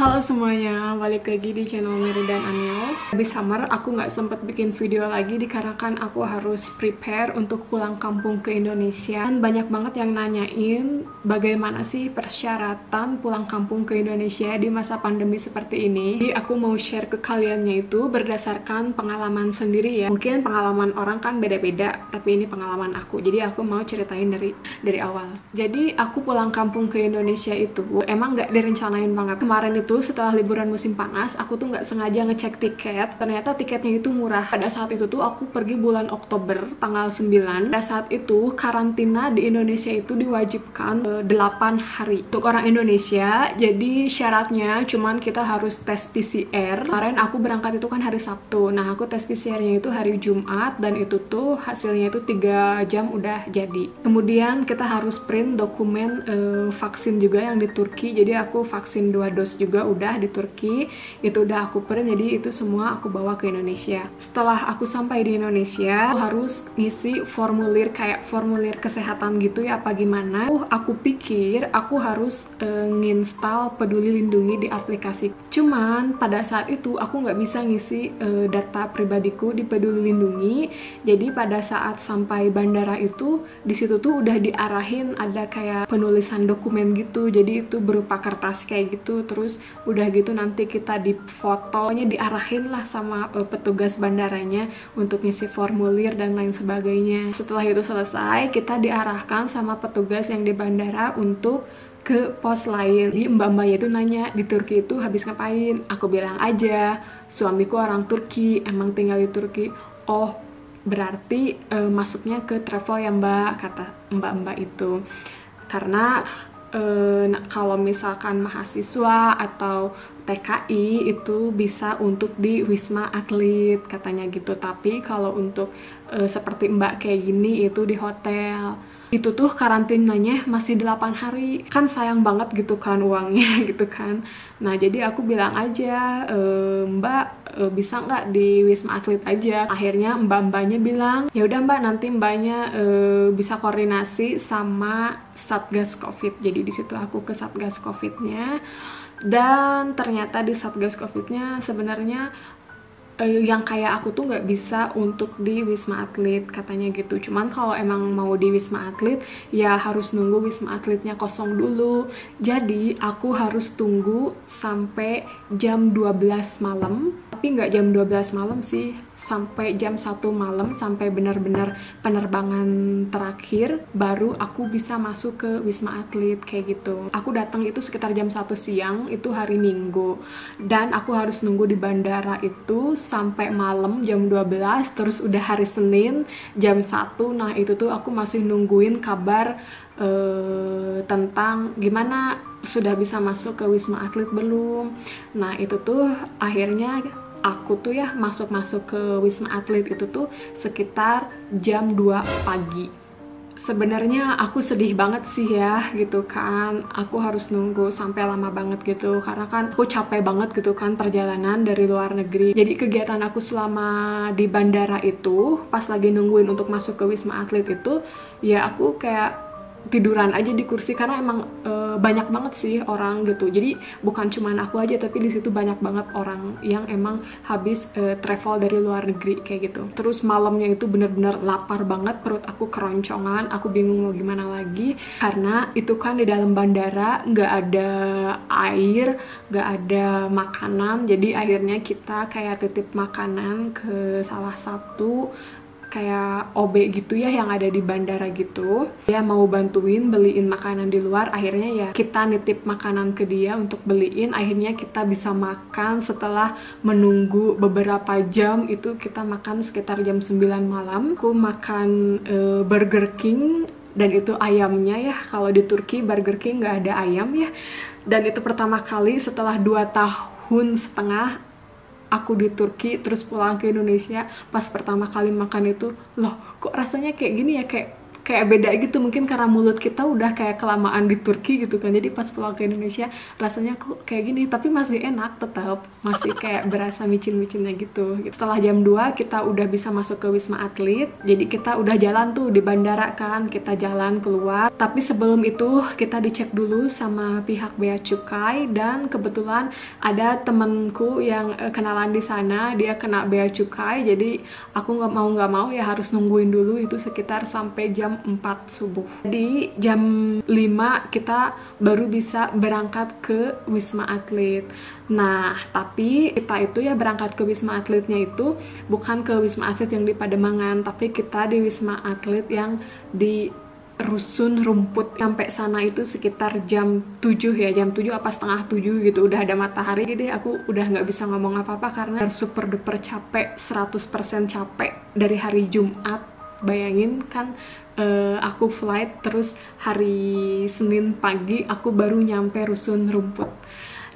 Halo semuanya, balik lagi di channel Mary dan Aniel. Habis summer, aku nggak sempet bikin video lagi dikarenakan aku harus prepare untuk pulang kampung ke Indonesia. Dan banyak banget yang nanyain bagaimana sih persyaratan pulang kampung ke Indonesia di masa pandemi seperti ini. Jadi aku mau share ke kaliannya itu berdasarkan pengalaman sendiri ya. Mungkin pengalaman orang kan beda-beda, tapi ini pengalaman aku. Jadi aku mau ceritain dari awal. Jadi aku pulang kampung ke Indonesia itu emang nggak direncanain banget. Kemarin itu setelah liburan musim panas, aku tuh nggak sengaja ngecek tiket. Ternyata tiketnya itu murah. Pada saat itu tuh aku pergi bulan Oktober tanggal 9. Pada saat itu karantina di Indonesia itu diwajibkan 8 hari untuk orang Indonesia. Jadi syaratnya cuman kita harus tes PCR. Kemarin aku berangkat itu kan hari Sabtu. Nah, aku tes PCR-nya itu hari Jumat dan itu tuh hasilnya itu 3 jam udah jadi. Kemudian kita harus print dokumen vaksin juga yang di Turki. Jadi aku vaksin 2 dos juga udah di Turki, itu udah aku print, jadi itu semua aku bawa ke Indonesia. Setelah aku sampai di Indonesia, aku harus ngisi formulir kayak formulir kesehatan gitu ya apa gimana. Aku pikir aku harus nginstal Peduli Lindungi di aplikasi. Cuman pada saat itu aku nggak bisa ngisi data pribadiku di Peduli Lindungi. Jadi pada saat sampai bandara itu, di situ tuh udah diarahin ada kayak penulisan dokumen gitu. Jadi itu berupa kertas kayak gitu, terus udah gitu nanti kita di fotonya diarahin lah sama petugas bandaranya untuk ngisi formulir dan lain sebagainya. Setelah itu selesai, kita diarahkan sama petugas yang di bandara untuk ke pos lain. Di mbak-mbaknya itu nanya, di Turki itu habis ngapain? Aku bilang aja, suamiku orang Turki, emang tinggal di Turki. Oh, berarti masuknya ke travel ya mbak, kata mbak-mbak itu. Karena kalau misalkan mahasiswa atau TKI itu bisa untuk di Wisma Atlet katanya gitu, tapi kalau untuk seperti mbak kayak gini itu di hotel. Itu tuh karantinanya masih 8 hari. Kan sayang banget gitu kan uangnya gitu kan. Nah, jadi aku bilang aja, Mbak bisa nggak di Wisma Atlet aja. Akhirnya mbak-mbaknya bilang, ya udah mbak, nanti mbaknya bisa koordinasi sama Satgas Covid. Jadi di situ aku ke Satgas Covid-nya. Dan ternyata di Satgas Covid-nya sebenarnya yang kayak aku tuh nggak bisa untuk di Wisma Atlet katanya gitu. Cuman kalau emang mau di Wisma Atlet ya harus nunggu Wisma Atletnya kosong dulu. Jadi aku harus tunggu sampai jam 12 malam. Tapi nggak jam 12 malam sih, sampai jam 1 malam, sampai benar-benar penerbangan terakhir baru aku bisa masuk ke Wisma Atlet kayak gitu. Aku datang itu sekitar jam 1 siang, itu hari Minggu, dan aku harus nunggu di bandara itu sampai malam jam 12, terus udah hari Senin jam 1. Nah, itu tuh aku masih nungguin kabar tentang gimana sudah bisa masuk ke Wisma Atlet belum. Nah, itu tuh akhirnya aku tuh ya masuk ke Wisma Atlet itu tuh sekitar jam 2 pagi. Sebenarnya aku sedih banget sih ya gitu kan. Aku harus nunggu sampai lama banget gitu karena kan aku capek banget gitu kan perjalanan dari luar negeri. Jadi kegiatan aku selama di bandara itu pas lagi nungguin untuk masuk ke Wisma Atlet itu ya aku kayak tiduran aja di kursi karena emang banyak banget sih orang gitu. Jadi bukan cuman aku aja, tapi di situ banyak banget orang yang emang habis travel dari luar negeri kayak gitu. Terus malamnya itu bener-bener lapar banget, perut aku keroncongan, aku bingung mau gimana lagi karena itu kan di dalam bandara nggak ada air, nggak ada makanan. Jadi akhirnya kita kayak titip makanan ke salah satu kayak OB gitu ya yang ada di bandara gitu. Dia mau bantuin beliin makanan di luar. Akhirnya ya kita nitip makanan ke dia untuk beliin. Akhirnya kita bisa makan setelah menunggu beberapa jam. Itu kita makan sekitar jam 9 malam. Aku makan Burger King, dan itu ayamnya ya. Kalau di Turki Burger King nggak ada ayam ya. Dan itu pertama kali setelah 2 tahun setengah aku di Turki terus pulang ke Indonesia. Pas pertama kali makan itu, loh kok rasanya kayak gini ya, kayak kayak beda gitu, mungkin karena mulut kita udah kayak kelamaan di Turki gitu kan, jadi pas pulang ke Indonesia rasanya kok kayak gini, tapi masih enak, tetap masih kayak berasa micin-micinnya gitu. Setelah jam 2 kita udah bisa masuk ke Wisma Atlet, jadi kita udah jalan tuh di bandara kan, kita jalan keluar. Tapi sebelum itu kita dicek dulu sama pihak bea cukai, dan kebetulan ada temenku yang kenalan di sana, dia kena bea cukai, jadi aku nggak mau ya harus nungguin dulu itu sekitar sampai jam 4 subuh. Jadi jam 5 kita baru bisa berangkat ke Wisma Atlet. Nah, tapi kita itu ya berangkat ke Wisma Atletnya itu bukan ke Wisma Atlet yang di Pademangan, tapi kita di Wisma Atlet yang di Rusun Rumput. Sampai sana itu sekitar jam 7 ya, jam 7 apa setengah 7 gitu, udah ada matahari. Jadi aku udah nggak bisa ngomong apa-apa karena super duper capek, 100% capek dari hari Jumat. Bayangin kan, aku flight terus hari Senin pagi aku baru nyampe Rusun Rumput.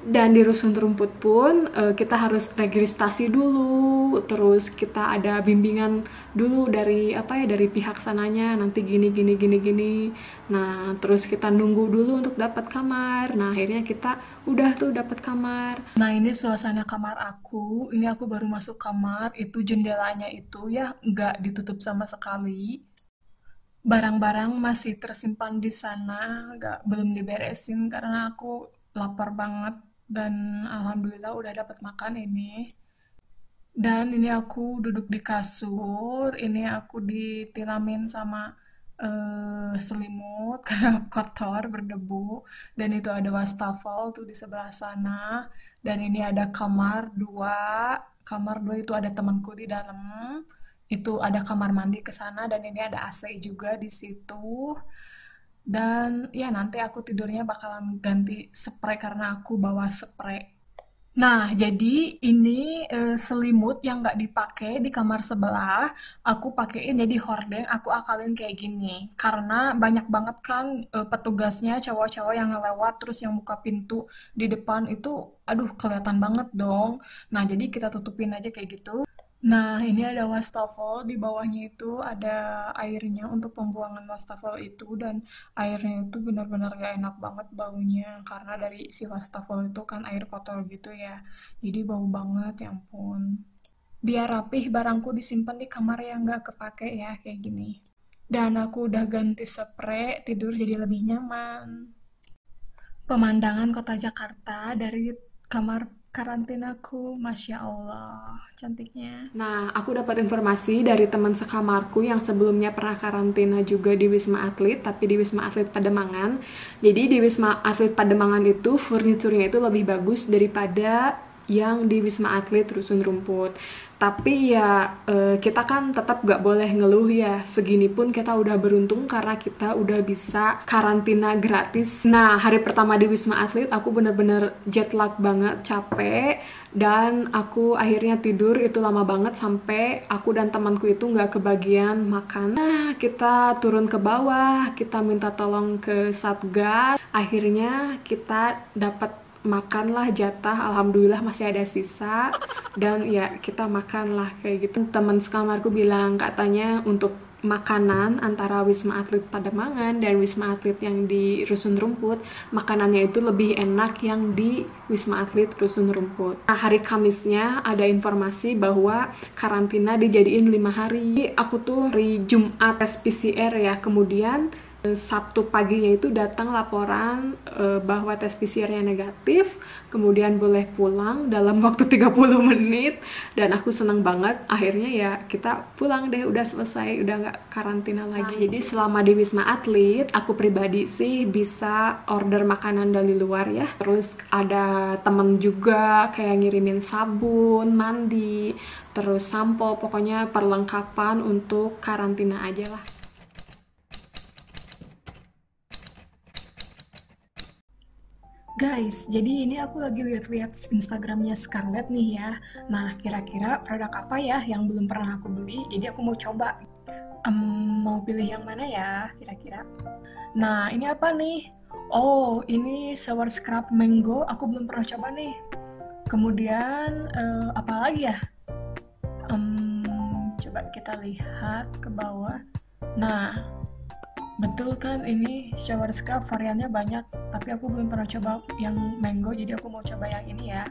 Dan di Rusun Rumput pun kita harus registrasi dulu, terus kita ada bimbingan dulu dari dari pihak sananya, nanti gini gini gini gini. Nah, terus kita nunggu dulu untuk dapat kamar. Nah, akhirnya kita udah tuh dapat kamar. Nah, ini suasana kamar aku. Ini aku baru masuk kamar, itu jendelanya itu ya nggak ditutup sama sekali. Barang-barang masih tersimpan di sana, belum diberesin karena aku lapar banget, dan alhamdulillah udah dapat makan ini. Dan ini aku duduk di kasur, ini aku ditilamin sama selimut karena kotor, berdebu. Dan itu ada wastafel tuh di sebelah sana. Dan ini ada kamar dua itu ada temanku di dalam. Itu ada kamar mandi ke sana, dan ini ada AC juga di situ. Dan ya nanti aku tidurnya bakalan ganti spray karena aku bawa spray. Nah, jadi ini selimut yang nggak dipakai di kamar sebelah, aku pakein jadi hordeng, aku akalin kayak gini. Karena banyak banget kan petugasnya cowok-cowok yang lewat, terus yang buka pintu di depan itu, aduh kelihatan banget dong. Nah, jadi kita tutupin aja kayak gitu. Nah, ini ada wastafel, di bawahnya itu ada airnya untuk pembuangan wastafel itu, dan airnya itu benar-benar gak enak banget baunya, karena dari si wastafel itu kan air kotor gitu ya, jadi bau banget, ya ampun. Biar rapih, barangku disimpan di kamar yang gak kepake ya, kayak gini. Dan aku udah ganti spray, tidur jadi lebih nyaman. Pemandangan kota Jakarta dari kamar karantinaku, Masya Allah, cantiknya. Nah, aku dapat informasi dari teman sekamarku yang sebelumnya pernah karantina juga di Wisma Atlet, tapi di Wisma Atlet Pademangan. Jadi di Wisma Atlet Pademangan itu furniturnya itu lebih bagus daripada yang di Wisma Atlet Rusun Rumput. Tapi ya kita kan tetap gak boleh ngeluh ya, segini pun kita udah beruntung karena kita udah bisa karantina gratis. Nah, hari pertama di Wisma Atlet aku bener-bener jet lag banget, capek, dan aku akhirnya tidur itu lama banget sampai aku dan temanku itu nggak kebagian makan. Nah, kita turun ke bawah, kita minta tolong ke Satgas, akhirnya kita dapat makanlah jatah, alhamdulillah masih ada sisa, dan ya kita makanlah kayak gitu. Teman sekamarku bilang katanya untuk makanan antara Wisma Atlet Pademangan dan Wisma Atlet yang di Rusun Rumput, makanannya itu lebih enak yang di Wisma Atlet Rusun Rumput. Nah, hari Kamisnya ada informasi bahwa karantina dijadiin 5 hari. Aku tuh hari Jumat tes PCR ya, kemudian Sabtu paginya itu datang laporan bahwa tes PCR-nya negatif, kemudian boleh pulang dalam waktu 30 menit, dan aku seneng banget. Akhirnya ya kita pulang deh, udah selesai, udah nggak karantina lagi. Jadi selama di Wisma Atlet, aku pribadi sih bisa order makanan dari luar ya. Terus ada temen juga kayak ngirimin sabun, mandi, terus sampo, pokoknya perlengkapan untuk karantina aja lah. Guys, jadi ini aku lagi lihat-lihat Instagramnya Scarlett nih ya. Nah, kira-kira produk apa ya yang belum pernah aku beli? Jadi aku mau coba. Mau pilih yang mana ya kira-kira? Nah, ini apa nih? Oh, ini shower scrub mango. Aku belum pernah coba nih. Kemudian apa lagi ya? Coba kita lihat ke bawah. Nah, Betul kan, ini shower scrub variannya banyak, tapi aku belum pernah coba yang mango, jadi aku mau coba yang ini ya,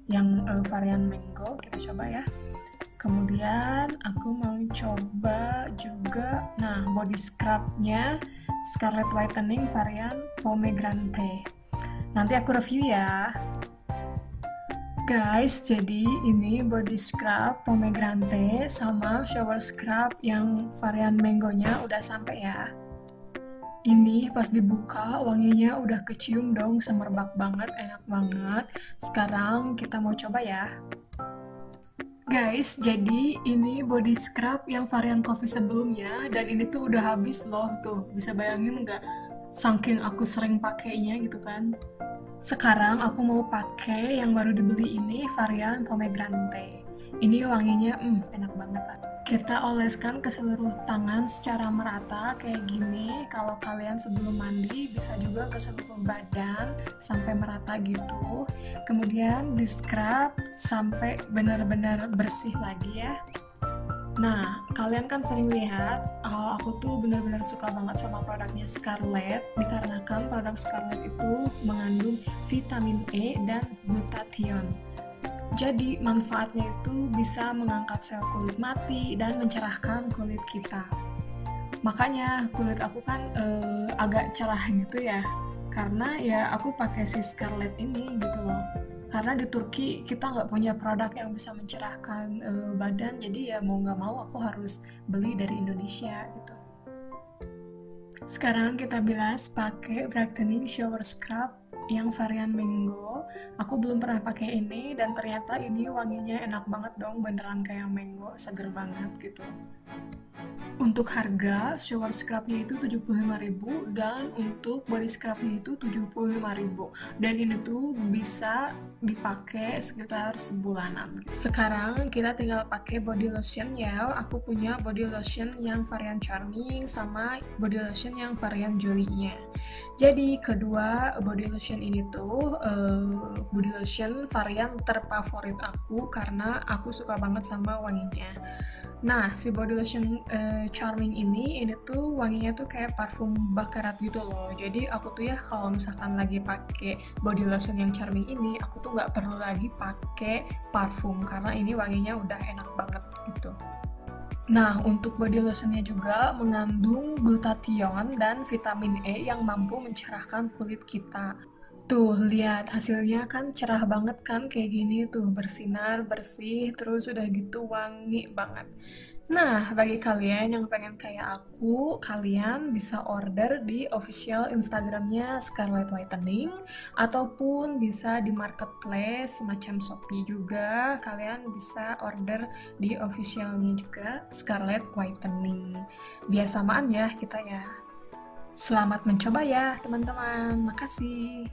yang varian mango, kita coba ya. Kemudian aku mau coba juga, nah body scrubnya Scarlet Whitening varian pomegranate. Nanti aku review ya. Guys, jadi ini body scrub pomegranate sama shower scrub yang varian mangonya udah sampai ya. Ini pas dibuka wanginya udah kecium dong, semerbak banget, enak banget. Sekarang kita mau coba ya. Guys, jadi ini body scrub yang varian coffee sebelumnya, dan ini tuh udah habis loh, tuh bisa bayangin nggak? Saking aku sering pakainya gitu kan. Sekarang aku mau pakai yang baru dibeli ini varian pomegranate. Ini wanginya enak banget. Kita oleskan ke seluruh tangan secara merata kayak gini. Kalau kalian sebelum mandi bisa juga ke seluruh badan sampai merata gitu. Kemudian di scrub sampai benar-benar bersih lagi ya. Nah, kalian kan sering lihat, aku tuh benar-benar suka banget sama produknya Scarlett, dikarenakan produk Scarlett itu mengandung vitamin E dan glutathione. Jadi, manfaatnya itu bisa mengangkat sel kulit mati dan mencerahkan kulit kita. Makanya, kulit aku kan agak cerah gitu ya, karena ya aku pakai si Scarlett ini gitu loh. Karena di Turki kita nggak punya produk yang bisa mencerahkan badan, jadi ya mau nggak mau aku harus beli dari Indonesia gitu. Sekarang kita bilas pakai brightening shower scrub yang varian mango. Aku belum pernah pakai ini dan ternyata ini wanginya enak banget dong, beneran kayak mango, seger banget gitu. Untuk harga shower scrubnya itu 75.000 dan untuk body scrubnya itu 75.000, dan ini tuh bisa dipakai sekitar sebulanan. Sekarang kita tinggal pakai body lotion ya. Aku punya body lotion yang varian Charming sama body lotion yang varian Jolie-nya. Jadi kedua body lotion ini tuh body lotion varian terfavorit aku karena aku suka banget sama wanginya. Nah, si body lotion Charming ini tuh wanginya tuh kayak parfum bakarat gitu loh. Jadi aku tuh ya kalau misalkan lagi pakai body lotion yang Charming ini, aku tuh nggak perlu lagi pakai parfum karena ini wanginya udah enak banget gitu. Nah, untuk body lotionnya juga mengandung glutathione dan vitamin E yang mampu mencerahkan kulit kita. Tuh, lihat hasilnya kan cerah banget kan, kayak gini tuh, bersinar, bersih, terus udah gitu wangi banget. Nah, bagi kalian yang pengen kayak aku, kalian bisa order di official Instagramnya Scarlett Whitening, ataupun bisa di marketplace semacam Shopee juga, kalian bisa order di officialnya juga Scarlett Whitening. Biar samaan ya kita ya. Selamat mencoba ya teman-teman, makasih.